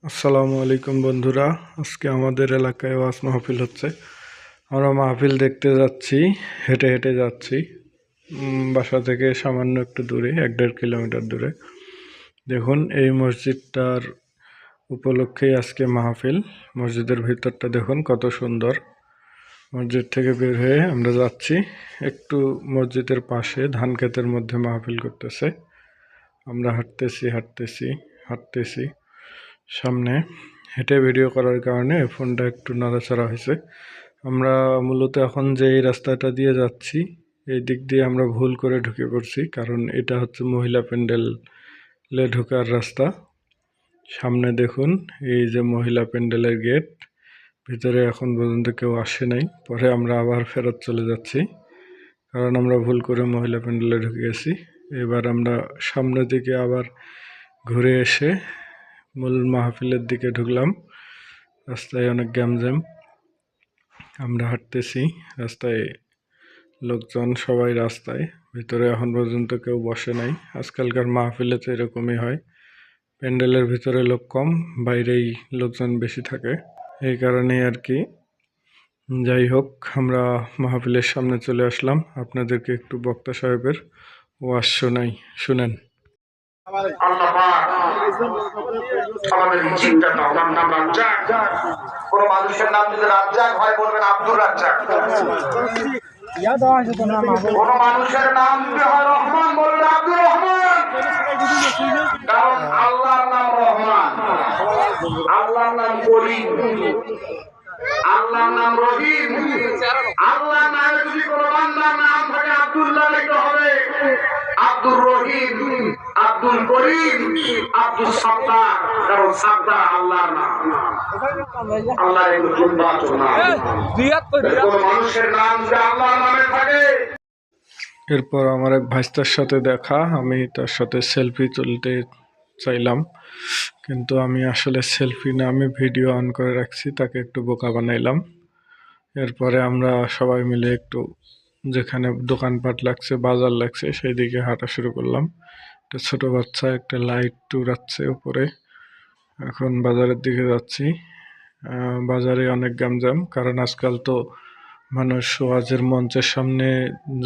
আসসালামু আলাইকুম বন্ধুরা, আজকে আমাদের এলাকায় ওয়াজ মাহফিল হচ্ছে। আমরা মাহফিল দেখতে যাচ্ছি, হেঁটে হেঁটে যাচ্ছি। বাসা থেকে সামান্য একটু দূরে, 1-1.5 কিলোমিটার দূরে। দেখুন, এই মসজিদটার উপলক্ষেই আজকে মাহফিল। মসজিদের ভিতরটা দেখুন কত সুন্দর। মসজিদ থেকে বের হয়ে আমরা যাচ্ছি একটু মসজিদের পাশে ধান ক্ষেতের মধ্যে মাহফিল করতেছে। আমরা হাঁটতেছি সামনে। হেঁটে ভিডিও করার কারণে ফোনটা একটু নাড়াচাড়া হয়েছে। আমরা মূলত এখন যে এই রাস্তাটা দিয়ে যাচ্ছি, এই দিক দিয়ে আমরা ভুল করে ঢুকে পড়ছি, কারণ এটা হচ্ছে মহিলা প্যান্ডেলে ঢোকার রাস্তা। সামনে দেখুন, এই যে মহিলা প্যান্ডেলের গেট, ভিতরে এখন পর্যন্ত কেউ আসে নাই। পরে আমরা আবার ফেরত চলে যাচ্ছি, কারণ আমরা ভুল করে মহিলা প্যান্ডেলে ঢুকে গেছি। এবার আমরা সামনের দিকে আবার ঘুরে এসে মূল মাহফিলের দিকে ঢুকলাম। রাস্তায় অনেক গ্যামজ্যাম। আমরা হাঁটতেছি, রাস্তায় লোকজন সবাই রাস্তায়। ভিতরে এখন পর্যন্ত কেউ বসে নাই। আজকালকার মাহফিলে তো এরকমই হয়, প্যান্ডেলের ভিতরে লোক কম, বাইরেই লোকজন বেশি থাকে। এই কারণেই আর কি। যাই হোক, আমরা মাহফিলের সামনে চলে আসলাম। আপনাদেরকে একটু বক্তা সাহেবের ওয়াজ শুনেন। আল্লাহ পাক আমাদের জিনটা আমার নাম রাজ্জাক। কোন মানুষের নাম যদি রাজ্জাক হয় বলবেন আব্দুর রাজ্জাক। কোন মানুষের নাম যদি হয় রহমান বলবেন আব্দুর রহমান। কারণ আল্লাহর নাম রহমান, আল্লাহর নাম করিম, আল্লাহর নাম রহিম। আল্লাহর নামে যদি কোনো বান্দার নাম থাকে আব্দুল্লাহ লিখতে হবে, আব্দুর রহিম, আব্দুল করিম, আব্দুল সাত্তার। কারণ সাত্তার আল্লাহর নাম, আল্লাহর একটু নির্বাচন নাম। কোন মানুষের নাম যে আল্লাহর নামে থাকে। এরপর আমার এক ভাইস্তার সাথে দেখা। আমি তার সাথে সেলফি তুলতে চাইলাম, কিন্তু আমি আসলে সেলফি না, আমি ভিডিও অন করে রাখছি, তাকে একটু বোকা বানাইলাম। এরপরে আমরা সবাই মিলে একটু যেখানে দোকানপাট লাগছে, বাজার লাগছে, সেই দিকে হাঁটা শুরু করলাম। একটা ছোট বাচ্চা একটা লাইট উড়াচ্ছে উপরে। এখন বাজারের দিকে যাচ্ছি। বাজারে অনেক গ্যামজাম, কারণ আজকাল তো মানুষ ওয়াজের মঞ্চের সামনে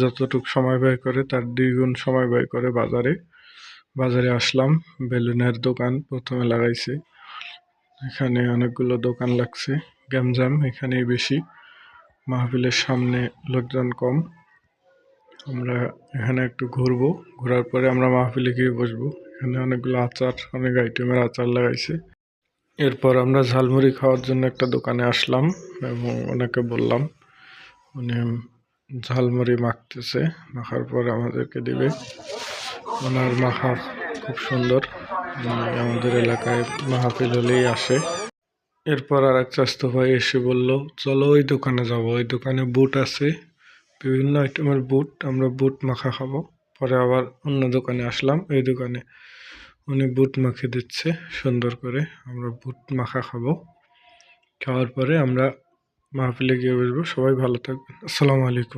যতটুকু সময় ব্যয় করে তার 2 গুণ সময় ব্যয় করে বাজারে আসলাম। বেলুনের দোকান প্রথমে লাগাইছে, এখানে অনেকগুলো দোকান লাগছে। গ্যামজাম এখানেই বেশি, মাহফিলের সামনে লোকজন কম। আমরা এখানে একটু ঘুরবো, ঘোরার পরে আমরা মাহফিলে গিয়ে বসবো। এখানে অনেকগুলো আচার, অনেক আইটেমের আচার লাগাইছে। এরপর আমরা ঝালমুড়ি খাওয়ার জন্য একটা দোকানে আসলাম এবং ওনাকে বললাম, উনি ঝালমুড়ি মাখতেছে, মাখার পর আমাদেরকে দিবে। ওনার মাখা খুব সুন্দর, আমাদের এলাকায় মাহফিল হলেই আসে। এরপর আর এক চাচতো ভাই এসে বলল, চলো ওই দোকানে যাব, ওই দোকানে বুট আছে, বিভিন্ন আইটেমের বুট, আমরা বুট মাখা খাবো। পরে আবার অন্য দোকানে আসলাম, এই দোকানে উনি বুট মাখিয়ে দিচ্ছে সুন্দর করে, আমরা বুট মাখা খাবো। খাওয়ার পরে আমরা মাহফিলে গিয়ে বসবো। সবাই ভালো থাকবেন। আসসালামু আলাইকুম।